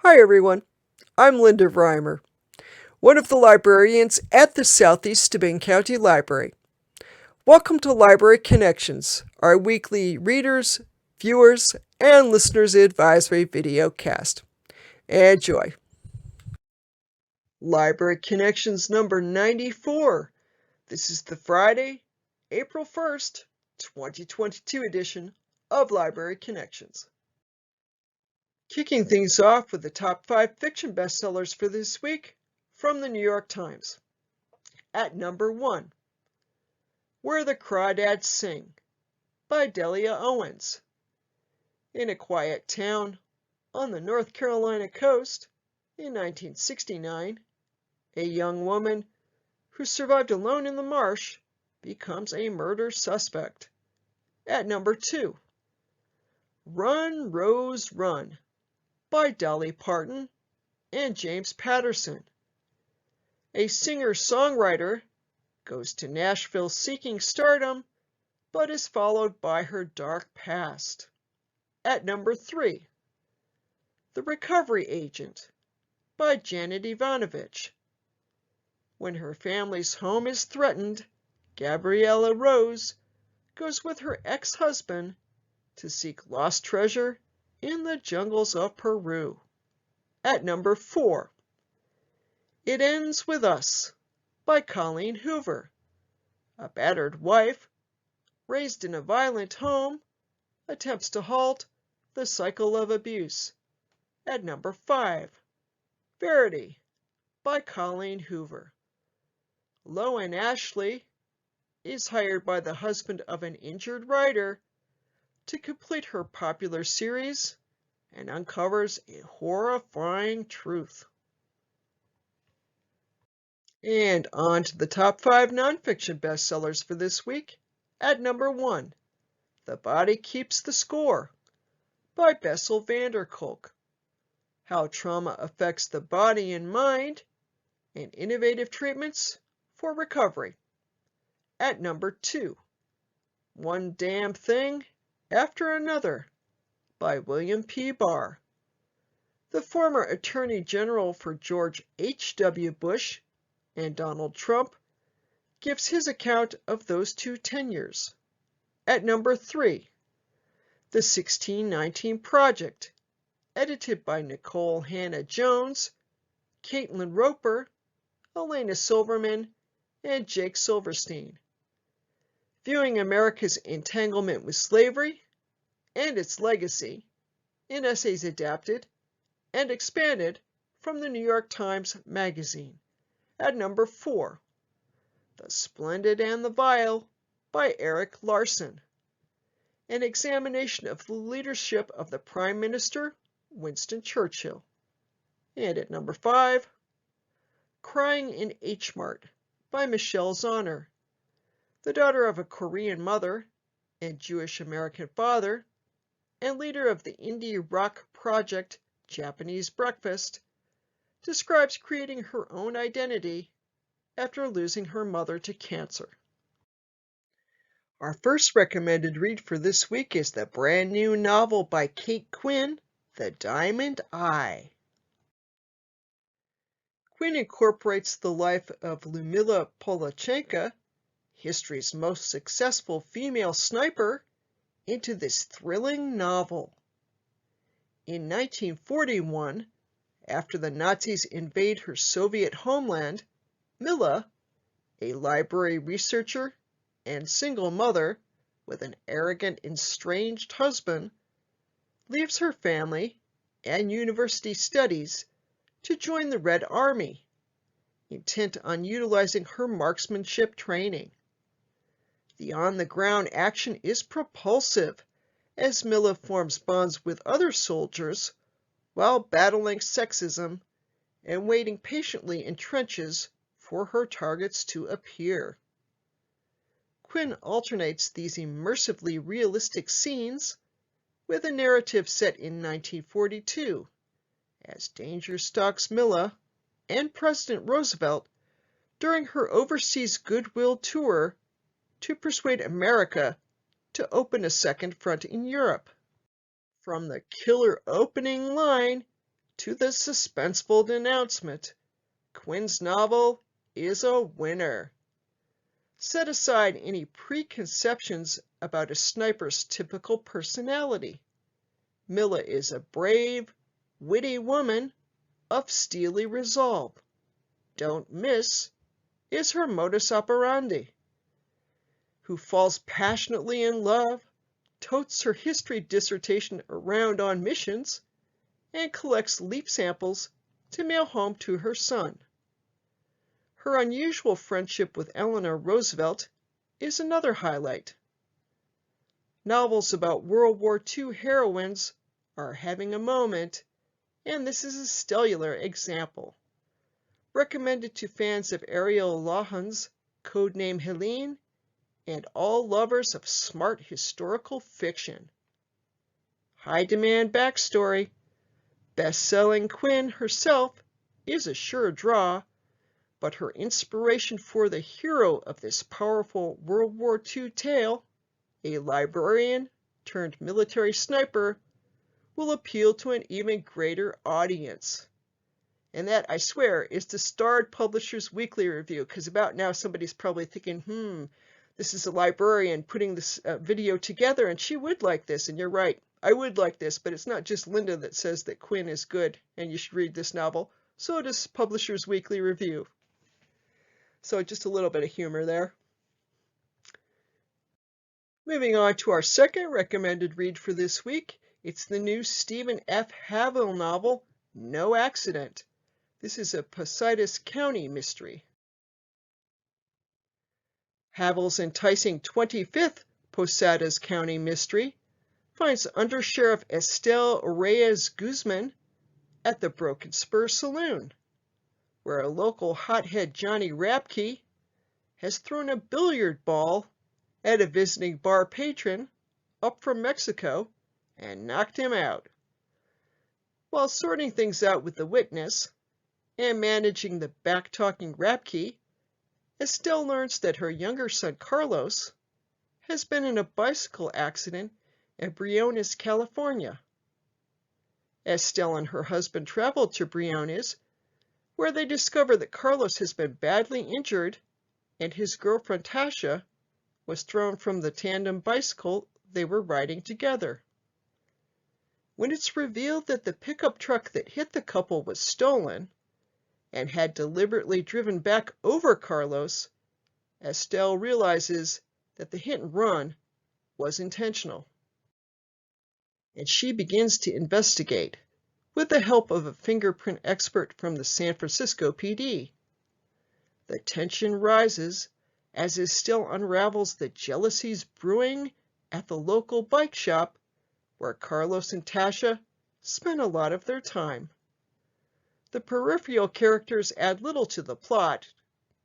Hi everyone, I'm Linda Reimer, one of the librarians at the Southeast Steuben County Library. Welcome to Library Connections, our weekly readers, viewers, and listeners advisory video cast. Enjoy. Library Connections number 94. This is the Friday, April 1st, 2022 edition of Library Connections. Kicking things off with the top 5 fiction bestsellers for this week from the New York Times. At number 1, Where the Crawdads Sing by Delia Owens. In a quiet town on the North Carolina coast in 1969, a young woman who survived alone in the marsh becomes a murder suspect. At number 2, Run, Rose, Run by Dolly Parton and James Patterson. A singer-songwriter goes to Nashville seeking stardom, but is followed by her dark past. At number 3, The Recovery Agent by Janet Ivanovich. When her family's home is threatened, Gabriella Rose goes with her ex-husband to seek lost treasure in the jungles of Peru. At number 4, It Ends With Us by Colleen Hoover. A battered wife, raised in a violent home, attempts to halt the cycle of abuse. At number 5, Verity by Colleen Hoover. Loan Ashley is hired by the husband of an injured writer to complete her popular series and uncovers a horrifying truth. And on to the top 5 nonfiction bestsellers for this week. At number 1, The Body Keeps the Score by Bessel van der Kolk. How trauma affects the body and mind, and innovative treatments for recovery. At number 2, One Damn Thing After Another by William P. Barr. The former Attorney General for George H.W. Bush and Donald Trump gives his account of those two tenures. At number 3, The 1619 Project, edited by Nicole Hannah Jones, Caitlin Roper, Elena Silverman, and Jake Silverstein. Viewing America's entanglement with slavery and its legacy in essays adapted and expanded from the New York Times Magazine. At number 4, The Splendid and the Vile by Eric Larson. An examination of the leadership of the Prime Minister, Winston Churchill. And at number 5, Crying in H Mart by Michelle Zauner. The daughter of a Korean mother and Jewish-American father, and leader of the indie rock project Japanese Breakfast, describes creating her own identity after losing her mother to cancer. Our first recommended read for this week is the brand new novel by Kate Quinn, The Diamond Eye. Quinn incorporates the life of Lyudmila Polachenka, history's most successful female sniper, into this thrilling novel. In 1941, after the Nazis invade her Soviet homeland, Mila, a library researcher and single mother with an arrogant, estranged husband, leaves her family and university studies to join the Red Army, intent on utilizing her marksmanship training. The on-the-ground action is propulsive as Mila forms bonds with other soldiers while battling sexism and waiting patiently in trenches for her targets to appear. Quinn alternates these immersively realistic scenes with a narrative set in 1942, as danger stalks Mila and President Roosevelt during her overseas goodwill tour to persuade America to open a second front in Europe. From the killer opening line to the suspenseful announcement, Quinn's novel is a winner. Set aside any preconceptions about a sniper's typical personality. Milla is a brave, witty woman of steely resolve. Don't miss is her modus operandi, who falls passionately in love, totes her history dissertation around on missions, and collects leaf samples to mail home to her son. Her unusual friendship with Eleanor Roosevelt is another highlight. Novels about World War II heroines are having a moment, and this is a stellar example. Recommended to fans of Ariel Lawhon's Codename Helene and all lovers of smart historical fiction. High-demand backstory. Best-selling Quinn herself is a sure draw, but her inspiration for the hero of this powerful World War II tale, a librarian turned military sniper, will appeal to an even greater audience. And that, I swear, is the Starred Publishers Weekly Review, because about now somebody's probably thinking, this is a librarian putting this video together, and she would like this, and you're right, I would like this, but it's not just Linda that says that Quinn is good and you should read this novel, so does Publishers Weekly Review. So just a little bit of humor there. Moving on to our second recommended read for this week, it's the new Stephen F. Havill novel, No Accident. This is a Posadas County mystery. Havill's enticing 25th Posadas County mystery finds Undersheriff Estelle Reyes Guzman at the Broken Spur Saloon, where a local hothead Johnny Rapke has thrown a billiard ball at a visiting bar patron up from Mexico and knocked him out. While sorting things out with the witness and managing the back-talking Rapke, Estelle learns that her younger son Carlos has been in a bicycle accident at Briones, California. Estelle and her husband travel to Briones, where they discover that Carlos has been badly injured and his girlfriend Tasha was thrown from the tandem bicycle they were riding together. When it's revealed that the pickup truck that hit the couple was stolen and had deliberately driven back over Carlos, Estelle realizes that the hit and run was intentional. And she begins to investigate with the help of a fingerprint expert from the San Francisco PD. The tension rises as Estelle unravels the jealousies brewing at the local bike shop where Carlos and Tasha spend a lot of their time. The peripheral characters add little to the plot,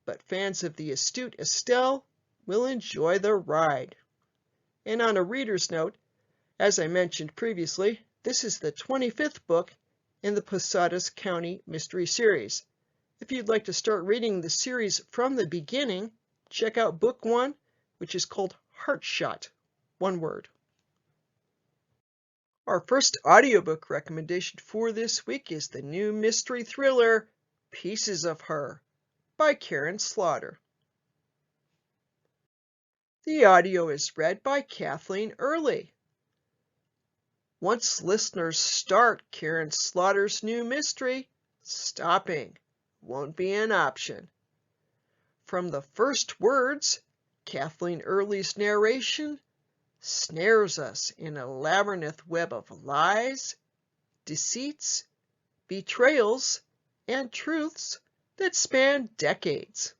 but fans of the astute Estelle will enjoy the ride. And on a reader's note, as I mentioned previously, this is the 25th book in the Posadas County Mystery Series. If you'd like to start reading the series from the beginning, check out book 1, which is called Heartshot, one word. Our first audiobook recommendation for this week is the new mystery thriller, Pieces of Her, by Karen Slaughter. The audio is read by Kathleen Early. Once listeners start Karen Slaughter's new mystery, stopping won't be an option. From the first words, Kathleen Early's narration snares us in a labyrinth web of lies, deceits, betrayals, and truths that span decades.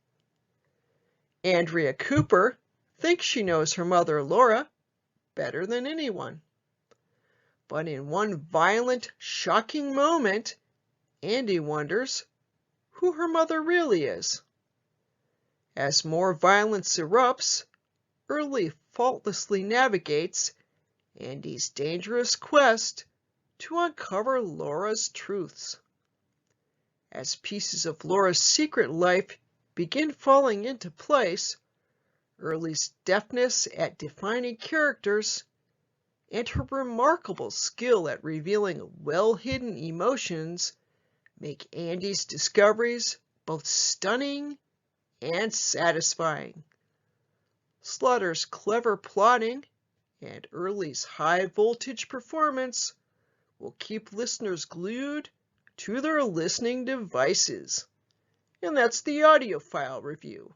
Andrea Cooper thinks she knows her mother Laura better than anyone. But in one violent, shocking moment, Andy wonders who her mother really is. As more violence erupts, Early faultlessly navigates Andy's dangerous quest to uncover Laura's truths. As pieces of Laura's secret life begin falling into place, Early's deftness at defining characters and her remarkable skill at revealing well-hidden emotions make Andy's discoveries both stunning and satisfying. Slaughter's clever plotting and Early's high-voltage performance will keep listeners glued to their listening devices. And that's the audiophile review.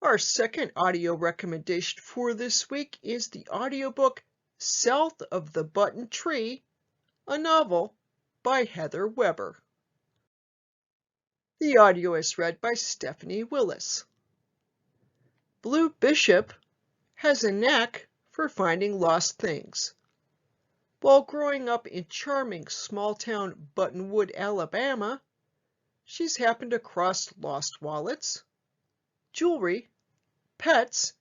Our second audio recommendation for this week is the audiobook South of the Button Tree, a novel by Heather Weber. The audio is read by Stephanie Willis. Blue Bishop has a knack for finding lost things. While growing up in charming small-town Buttonwood, Alabama, she's happened across lost wallets, jewelry, pets,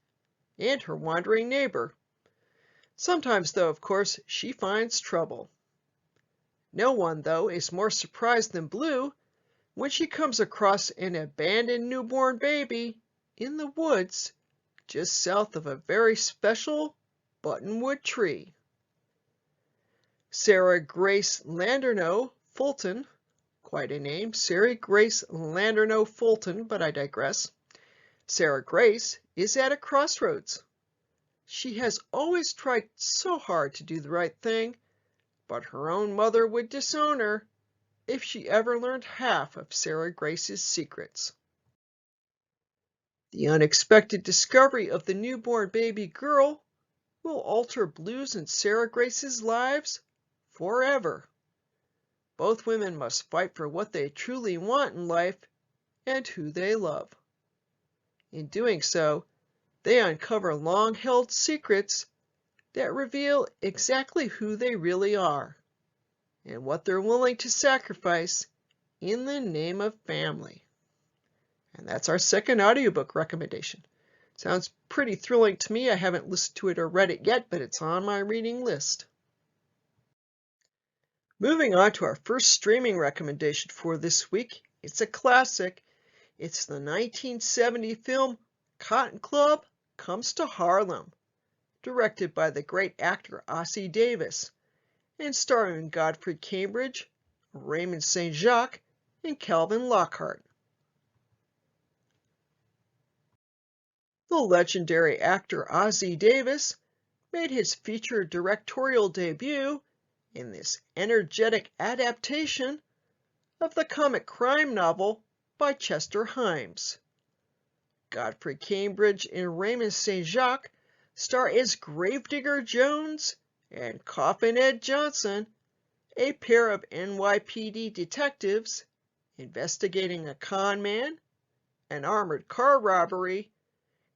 and her wandering neighbor. Sometimes, though, of course, she finds trouble. No one, though, is more surprised than Blue when she comes across an abandoned newborn baby in the woods just south of a very special buttonwood tree. Sarah Grace Landerneau Fulton, quite a name, Sarah Grace Landerneau Fulton, but I digress. Sarah Grace is at a crossroads. She has always tried so hard to do the right thing, but her own mother would disown her if she ever learned half of Sarah Grace's secrets. The unexpected discovery of the newborn baby girl will alter Blue's and Sarah Grace's lives forever. Both women must fight for what they truly want in life and who they love. In doing so, they uncover long-held secrets that reveal exactly who they really are and what they're willing to sacrifice in the name of family. And that's our second audiobook recommendation. Sounds pretty thrilling to me. I haven't listened to it or read it yet, but it's on my reading list. Moving on to our first streaming recommendation for this week. It's a classic. It's the 1970 film Cotton Club Comes to Harlem, directed by the great actor Ossie Davis, and starring Godfrey Cambridge, Raymond St. Jacques, and Calvin Lockhart. The legendary actor Ossie Davis made his feature directorial debut in this energetic adaptation of the comic crime novel by Chester Himes. Godfrey Cambridge and Raymond St. Jacques star as Gravedigger Jones and Coffin Ed Johnson, a pair of NYPD detectives investigating a con man, an armored car robbery,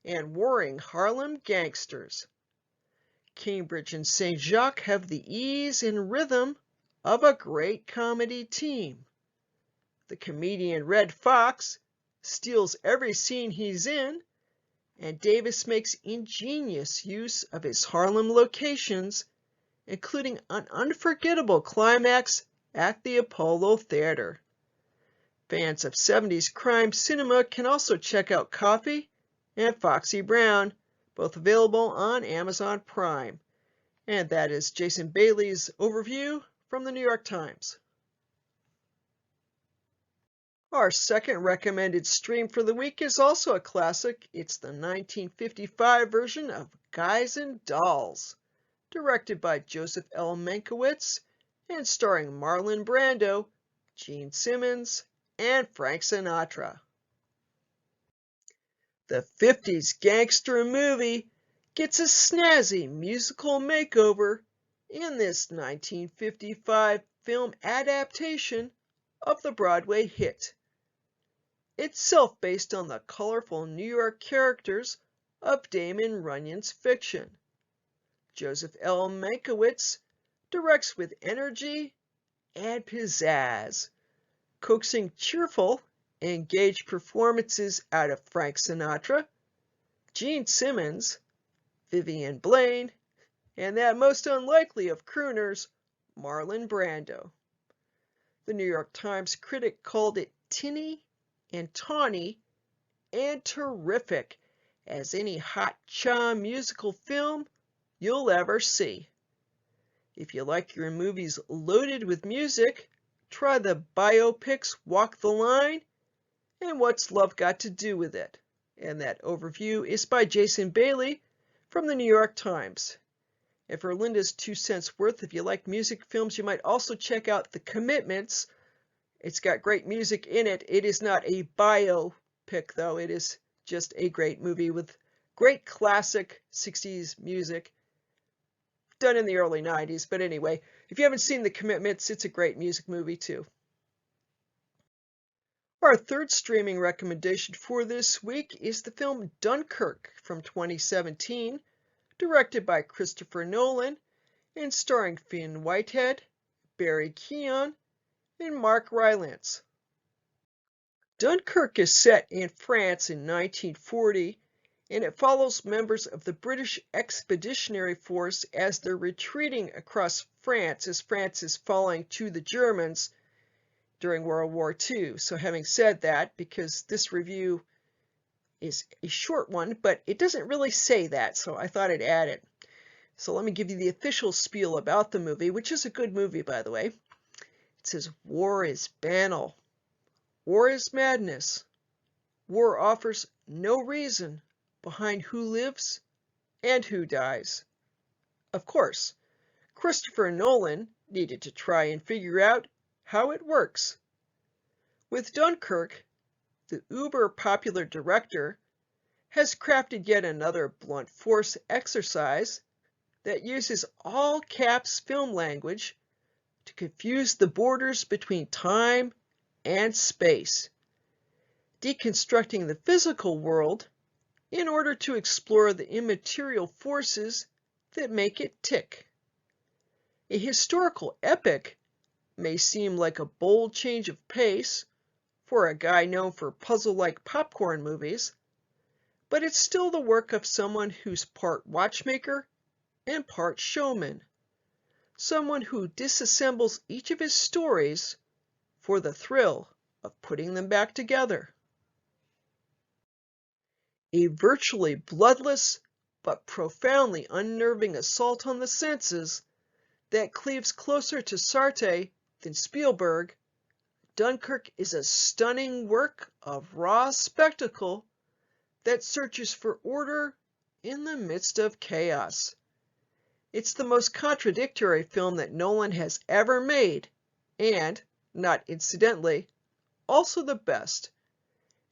and warring Harlem gangsters. Cambridge and St. Jacques have the ease and rhythm of a great comedy team. The comedian Red Fox steals every scene he's in, and Davis makes ingenious use of his Harlem locations, including an unforgettable climax at the Apollo Theater. Fans of 70s crime cinema can also check out Coffee and Foxy Brown, both available on Amazon Prime. And that is Jason Bailey's overview from the New York Times. Our second recommended stream for the week is also a classic. It's the 1955 version of Guys and Dolls, directed by Joseph L. Mankiewicz and starring Marlon Brando, Gene Simmons, and Frank Sinatra. The 50s gangster movie gets a snazzy musical makeover in this 1955 film adaptation of the Broadway hit. Itself based on the colorful New York characters of Damon Runyon's fiction. Joseph L. Mankiewicz directs with energy and pizzazz, coaxing cheerful, engaged performances out of Frank Sinatra, Gene Simmons, Vivian Blaine, and that most unlikely of crooners, Marlon Brando. The New York Times critic called it tinny and tawny and terrific, as any hot-cha musical film you'll ever see. If you like your movies loaded with music, try the biopics Walk the Line and What's Love Got to Do with It? And that overview is by Jason Bailey from the New York Times. And for Linda's 2 cents worth, if you like music films, you might also check out The Commitments. It's got great music in it. It is not a biopic, though. It is just a great movie with great classic 60s music done in the early 90s. But anyway, if you haven't seen The Commitments, it's a great music movie, too. Our third streaming recommendation for this week is the film Dunkirk from 2017, directed by Christopher Nolan and starring Finn Whitehead, Barry Keoghan, and Mark Rylance. Dunkirk is set in France in 1940, and it follows members of the British Expeditionary Force as they're retreating across France as France is falling to the Germans during World War II. So having said that, because this review is a short one, but it doesn't really say that, so I thought I'd add it. So let me give you the official spiel about the movie, which is a good movie, by the way. It says, war is banal. War is madness. War offers no reason behind who lives and who dies. Of course, Christopher Nolan needed to try and figure out how it works. With Dunkirk, the uber-popular director has crafted yet another blunt force exercise that uses all-caps film language to confuse the borders between time and space, deconstructing the physical world in order to explore the immaterial forces that make it tick. A historical epic may seem like a bold change of pace for a guy known for puzzle-like popcorn movies, but it's still the work of someone who's part watchmaker and part showman, someone who disassembles each of his stories for the thrill of putting them back together. A virtually bloodless but profoundly unnerving assault on the senses that cleaves closer to Sartre than Spielberg, Dunkirk is a stunning work of raw spectacle that searches for order in the midst of chaos. It's the most contradictory film that Nolan has ever made, and, not incidentally, also the best.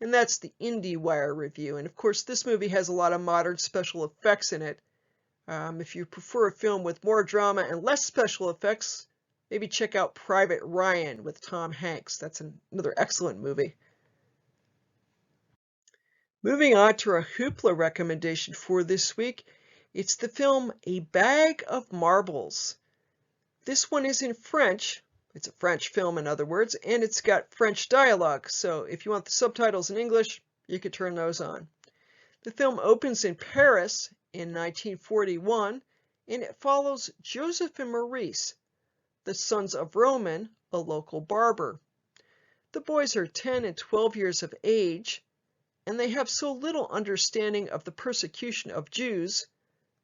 And that's the IndieWire review. And of course, this movie has a lot of modern special effects in it. If you prefer a film with more drama and less special effects, maybe check out Private Ryan with Tom Hanks. That's another excellent movie. Moving on to our Hoopla recommendation for this week, it's the film A Bag of Marbles. This one is in French. It's a French film, in other words, and it's got French dialogue. So if you want the subtitles in English, you can turn those on. The film opens in Paris in 1941, and it follows Joseph and Maurice, the sons of Roman, a local barber. The boys are 10 and 12 years of age, and they have so little understanding of the persecution of Jews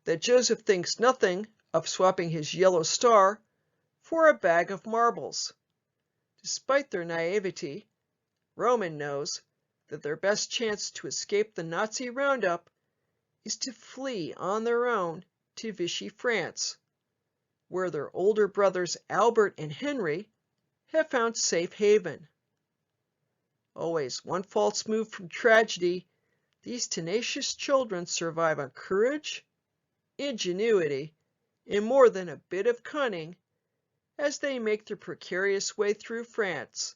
that Joseph thinks nothing of swapping his yellow star for a bag of marbles. Despite their naivety, Roman knows that their best chance to escape the Nazi roundup is to flee on their own to Vichy France, where their older brothers Albert and Henry have found safe haven. Always one false move from tragedy, these tenacious children survive on courage, ingenuity, and more than a bit of cunning as they make their precarious way through France,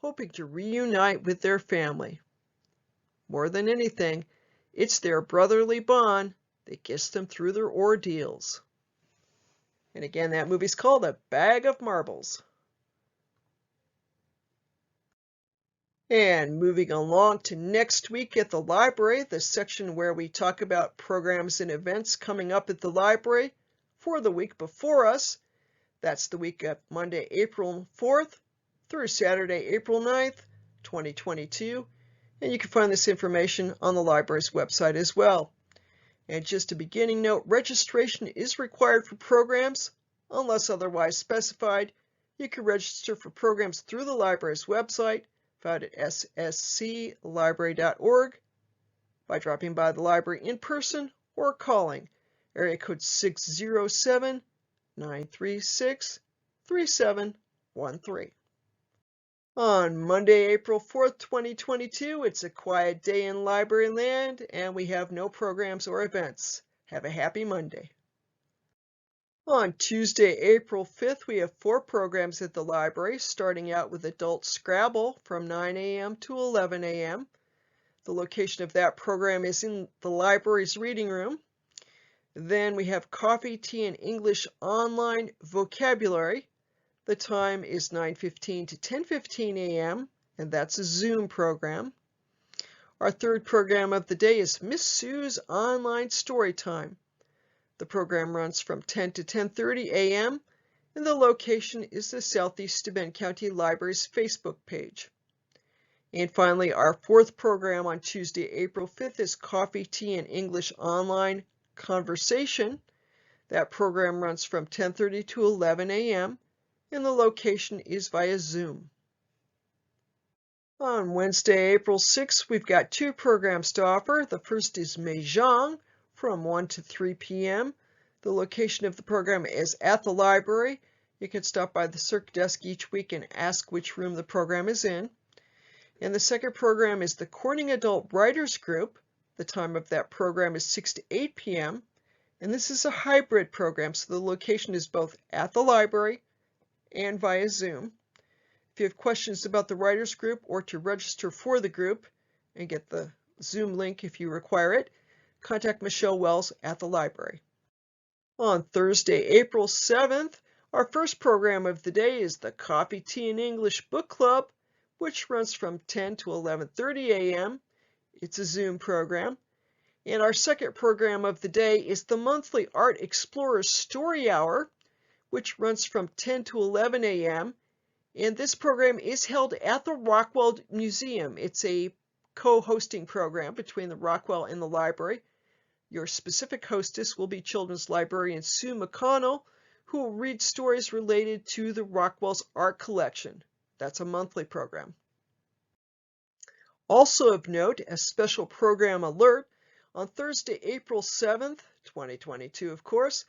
hoping to reunite with their family. More than anything, it's their brotherly bond that gets them through their ordeals. And again, that movie's called A Bag of Marbles. And moving along to next week at the library, the section where we talk about programs and events coming up at the library for the week before us. That's the week of Monday, April 4th through Saturday, April 9th, 2022. and you can find this information on the library's website as well. And just a beginning note, registration is required for programs unless otherwise specified. You can register for programs through the library's website, found at ssclibrary.org, by dropping by the library in person or calling area code 607-936-3713. On Monday, April 4th, 2022, it's a quiet day in library land, and we have no programs or events. Have a happy Monday. On Tuesday, April 5th, we have 4 programs at the library, starting out with Adult Scrabble from 9 a.m. to 11 a.m. The location of that program is in the library's reading room. Then we have Coffee, Tea, and English Online Vocabulary. The time is 9:15 to 10:15 a.m., and that's a Zoom program. Our third program of the day is Miss Sue's Online Story Time. The program runs from 10 to 10:30 a.m., and the location is the Southeast Steuben County Library's Facebook page. And finally, our fourth program on Tuesday, April 5th is Coffee, Tea, and English Online Conversation. That program runs from 10:30 to 11 a.m., and the location is via Zoom. On Wednesday, April 6th, we've got 2 programs to offer. The first is Mahjong from 1 to 3 p.m. The location of the program is at the library. You can stop by the circ desk each week and ask which room the program is in. And the second program is the Corning Adult Writers Group. The time of that program is 6 to 8 p.m. And this is a hybrid program, so the location is both at the library and via Zoom. If you have questions about the Writers Group or to register for the group and get the Zoom link if you require it, contact Michelle Wells at the library. On Thursday, April 7th, our first program of the day is the Coffee, Tea, and English Book Club, which runs from 10 to 11:30 a.m. It's a Zoom program. And our second program of the day is the monthly Art Explorers Story Hour, which runs from 10 to 11 a.m. And this program is held at the Rockwell Museum. It's a co-hosting program between the Rockwell and the library. Your specific hostess will be children's librarian Sue McConnell, who will read stories related to the Rockwell's art collection. That's a monthly program. Also of note, a special program alert, on Thursday, April 7th, 2022, of course,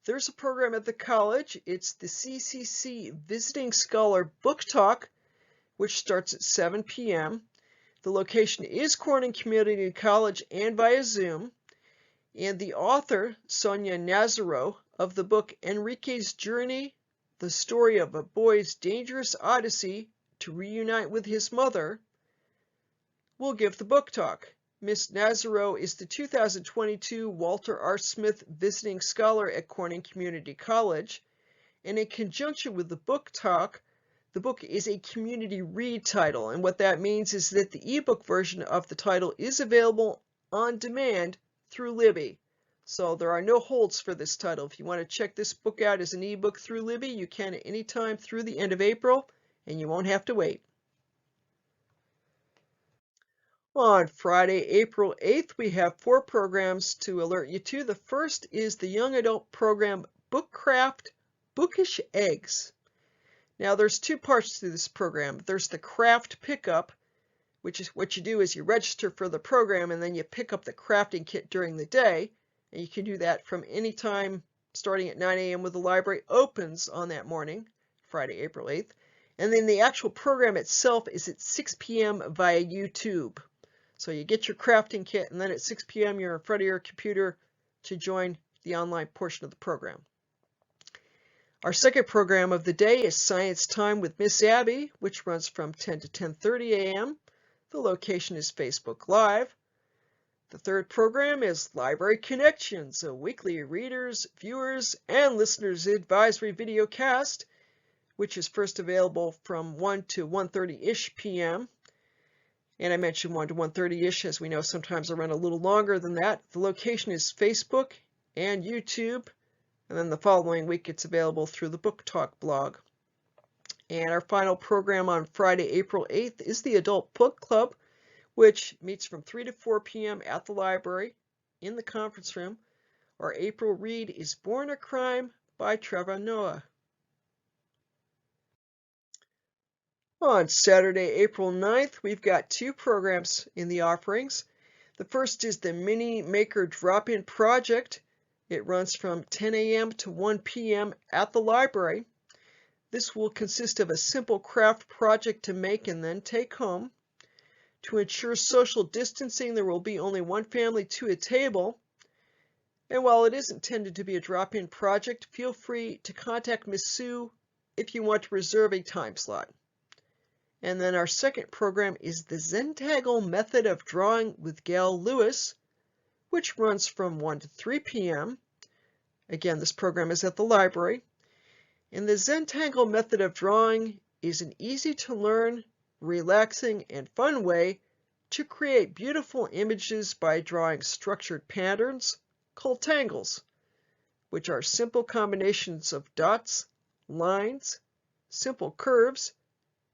there's a program at the college. It's the CCC Visiting Scholar Book Talk, which starts at 7 p.m. The location is Corning Community College and via Zoom. And the author, Sonia Nazaro, of the book Enrique's Journey, the story of a boy's dangerous odyssey to reunite with his mother, will give the book talk. Miss Nazaro is the 2022 Walter R. Smith Visiting Scholar at Corning Community College, and in conjunction with the book talk, the book is a community read title, and what that means is that the ebook version of the title is available on demand through Libby. So there are no holds for this title. If you want to check this book out as an ebook through Libby, you can at any time through the end of April, and you won't have to wait. On Friday, April 8th, we have 4 programs to alert you to. The first is the young adult program Bookcraft Bookish Eggs. Now there's 2 parts to this program. There's the craft pickup, which is what you do is you register for the program and then you pick up the crafting kit during the day. And you can do that from any time starting at 9 a.m. when the library opens on that morning, Friday, April 8th. And then the actual program itself is at 6 p.m. via YouTube. So you get your crafting kit, and then at 6 p.m. you're in front of your computer to join the online portion of the program. Our second program of the day is Science Time with Miss Abby, which runs from 10 to 10:30 a.m. The location is Facebook Live. The third program is Library Connections, a weekly readers, viewers, and listeners advisory video cast, which is first available from 1 to 1:30-ish p.m. And I mentioned 1 to 1:30-ish, as we know sometimes I run a little longer than that. The location is Facebook and YouTube, and then the following week it's available through the Book Talk blog. And our final program on Friday, April 8th is the Adult Book Club, which meets from 3 to 4 p.m. at the library in the conference room. Our April read is Born a Crime by Trevor Noah. On Saturday, April 9th, we've got 2 programs in the offerings. The first is the Mini Maker Drop-In Project. It runs from 10 a.m. to 1 p.m. at the library. This will consist of a simple craft project to make and then take home. To ensure social distancing, there will be only one family to a table. And while it is intended to be a drop-in project, feel free to contact Miss Sue if you want to reserve a time slot. And then our second program is the Zentangle Method of Drawing with Gail Lewis, which runs from 1 to 3 p.m. Again, this program is at the library. And the Zentangle Method of Drawing is an easy-to-learn, relaxing, and fun way to create beautiful images by drawing structured patterns called tangles, which are simple combinations of dots, lines, simple curves,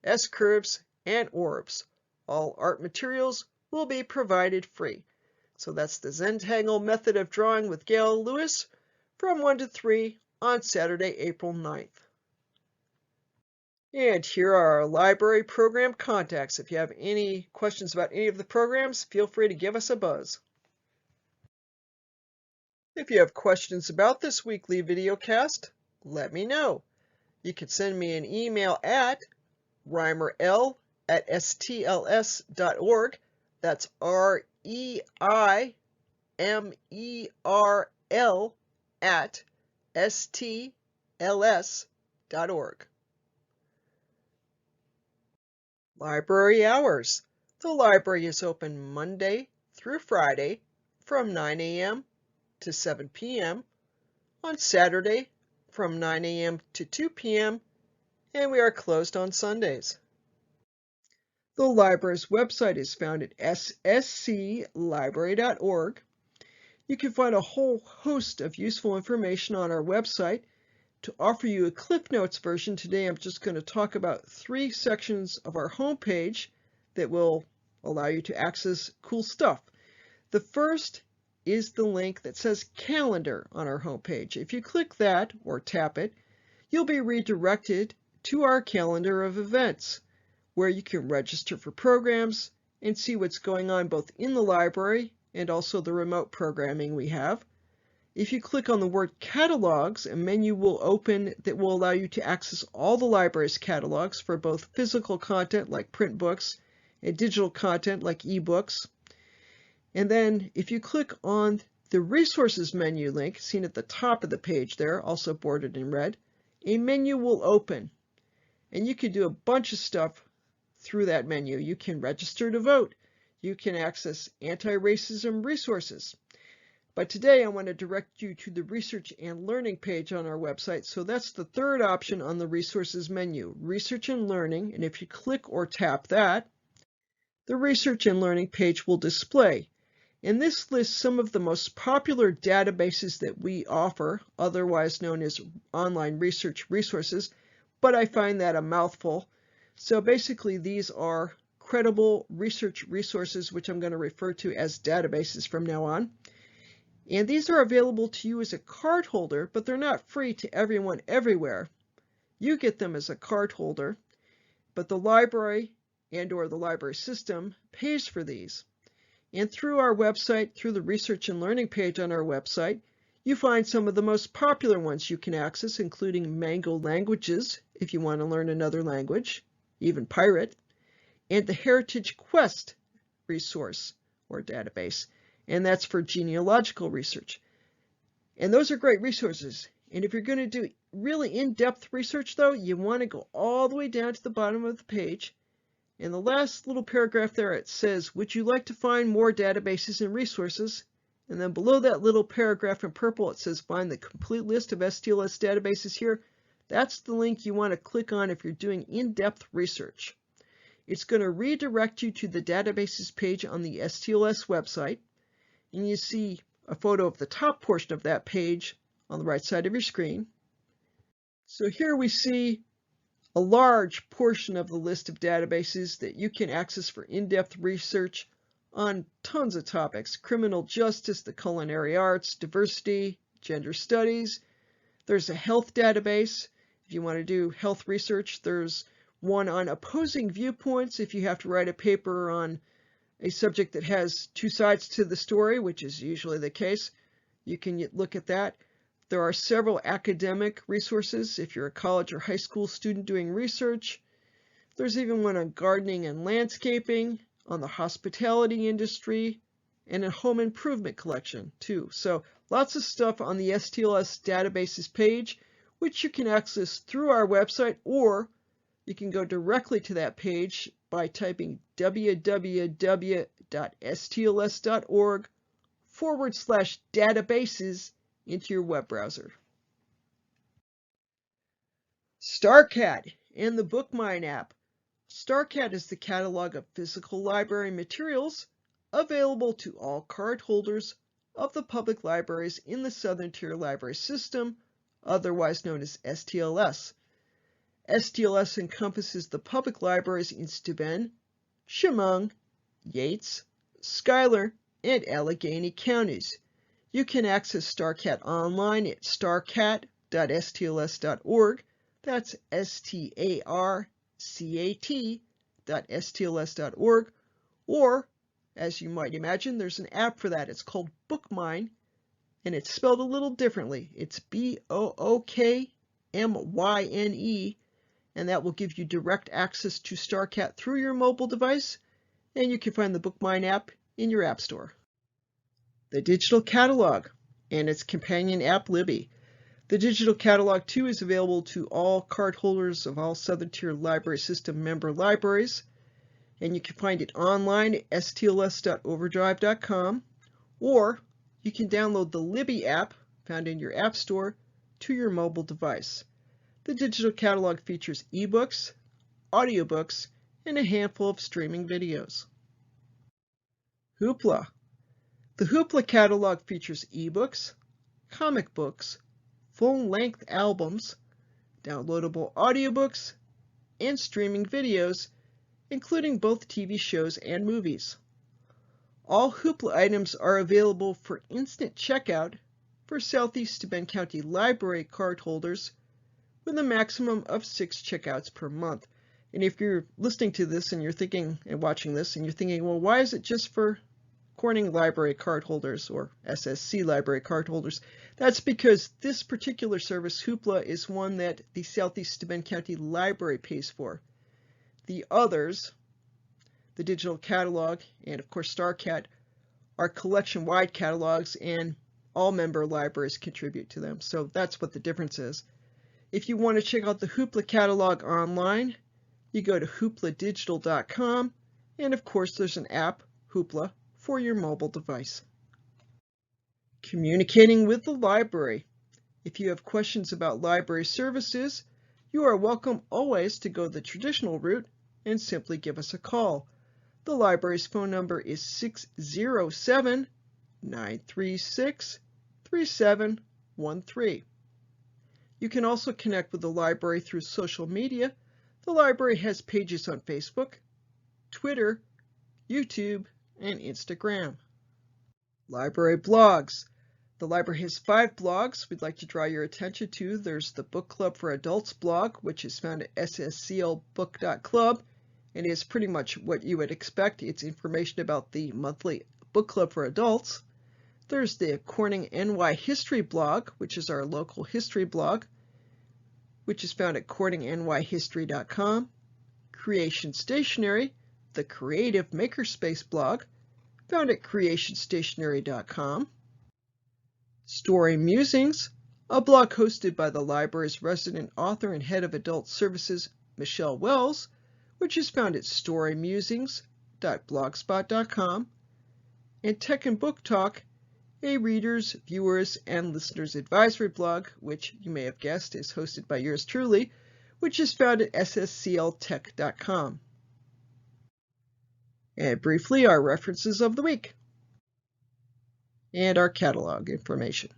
S-curves, and orbs. All art materials will be provided free. So that's the Zentangle Method of Drawing with Gail Lewis from 1 to 3 on Saturday, April 9th. And here are our library program contacts. If you have any questions about any of the programs, feel free to give us a buzz. If you have questions about this weekly videocast, let me know. You can send me an email at reimerl@stls.org. That's REIMERL at stls.org. Library hours. The library is open Monday through Friday from 9 a.m. to 7 p.m. On Saturday from 9 a.m. to 2 p.m. and we are closed on Sundays. The library's website is found at ssclibrary.org. You can find a whole host of useful information on our website. To offer you a Cliff Notes version today, I'm just going to talk about 3 sections of our homepage that will allow you to access cool stuff. The first is the link that says Calendar on our homepage. If you click that or tap it, you'll be redirected to our calendar of events, where you can register for programs and see what's going on both in the library and also the remote programming we have. If you click on the word Catalogs, a menu will open that will allow you to access all the library's catalogs for both physical content like print books and digital content like eBooks. And then if you click on the Resources menu link, seen at the top of the page there, also bordered in red, a menu will open. And you can do a bunch of stuff through that menu. You can register to vote. You can access anti-racism resources. But today I want to direct you to the Research and Learning page on our website. So that's the third option on the Resources menu, Research and Learning. And if you click or tap that, the Research and Learning page will display. And this lists some of the most popular databases that we offer, otherwise known as online research resources, but I find that a mouthful. So basically these are credible research resources, which I'm going to refer to as databases from now on. And these are available to you as a card holder, but they're not free to everyone everywhere. You get them as a card holder, but the library and/or the library system pays for these. And through our website, through the Research and Learning page on our website, you find some of the most popular ones you can access, including Mango Languages, if you want to learn another language, even pirate, and the Heritage Quest resource or database, and that's for genealogical research. And those are great resources. And if you're going to do really in-depth research, though, you want to go all the way down to the bottom of the page. In the last little paragraph there, it says, would you like to find more databases and resources? And then below that little paragraph in purple, it says, find the complete list of STLS databases here. That's the link you want to click on if you're doing in-depth research. It's going to redirect you to the databases page on the STLS website. And you see a photo of the top portion of that page on the right side of your screen. So here we see a large portion of the list of databases that you can access for in-depth research on tons of topics: criminal justice, the culinary arts, diversity, gender studies. There's a health database. If you want to do health research, there's one on opposing viewpoints. If you have to write a paper on a subject that has two sides to the story, which is usually the case, you can look at that. There are several academic resources if you're a college or high school student doing research. There's even one on gardening and landscaping, on the hospitality industry, and a home improvement collection too. So lots of stuff on the STLS databases page, which you can access through our website, or you can go directly to that page by typing www.stls.org/databases into your web browser. StarCat and the BookMine app. StarCat is the catalog of physical library materials available to all cardholders of the public libraries in the Southern Tier Library System, otherwise known as STLS. STLS encompasses the public libraries in Steuben, Chemung, Yates, Schuyler, and Allegheny counties. You can access StarCat online at starcat.stls.org. That's starcat.stls.org. Or, as you might imagine, there's an app for that. It's called BookMine, and it's spelled a little differently. It's BookMyne, and that will give you direct access to StarCat through your mobile device, and you can find the BookMine app in your app store. The digital catalog and its companion app Libby. The digital catalog too is available to all cardholders of all Southern Tier Library System member libraries, and you can find it online at stls.overdrive.com, or you can download the Libby app found in your app store to your mobile device. The digital catalog features eBooks, audiobooks, and a handful of streaming videos. Hoopla. The Hoopla catalog features eBooks, comic books, full-length albums, downloadable audiobooks, and streaming videos, including both TV shows and movies. All Hoopla items are available for instant checkout for Southeast Steuben County Library cardholders with a maximum of 6 checkouts per month. And if you're listening to this and you're thinking and watching this and you're thinking, well, why is it just for Corning Library cardholders or SSC Library cardholders? That's because this particular service, Hoopla, is one that the Southeast Steuben County Library pays for. The others, the digital catalog and of course StarCat, are collection-wide catalogs, and all member libraries contribute to them. So that's what the difference is. If you want to check out the Hoopla catalog online, you go to hoopladigital.com, and of course there's an app, Hoopla, for your mobile device. Communicating with the library. If you have questions about library services, you are welcome always to go the traditional route and simply give us a call. The library's phone number is 607-936-3713. You can also connect with the library through social media. The library has pages on Facebook, Twitter, YouTube, and Instagram. Library blogs. The library has 5 blogs we'd like to draw your attention to. There's the Book Club for Adults blog, which is found at ssclbook.club, and is pretty much what you would expect. It's information about the monthly book club for adults. There's the Corning NY History blog, which is our local history blog, which is found at corningnyhistory.com. Creation Stationery, the Creative Makerspace blog, found at creationstationery.com. Story Musings, a blog hosted by the library's resident author and head of adult services, Michelle Wells, which is found at storymusings.blogspot.com. And Tech and Book Talk, a readers, viewers, and listeners advisory blog, which you may have guessed is hosted by yours truly, which is found at sscltech.com. And briefly, our references of the week and our catalog information.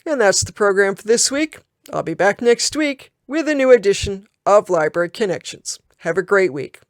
And that's the program for this week. I'll be back next week with a new edition of Library Connections. Have a great week.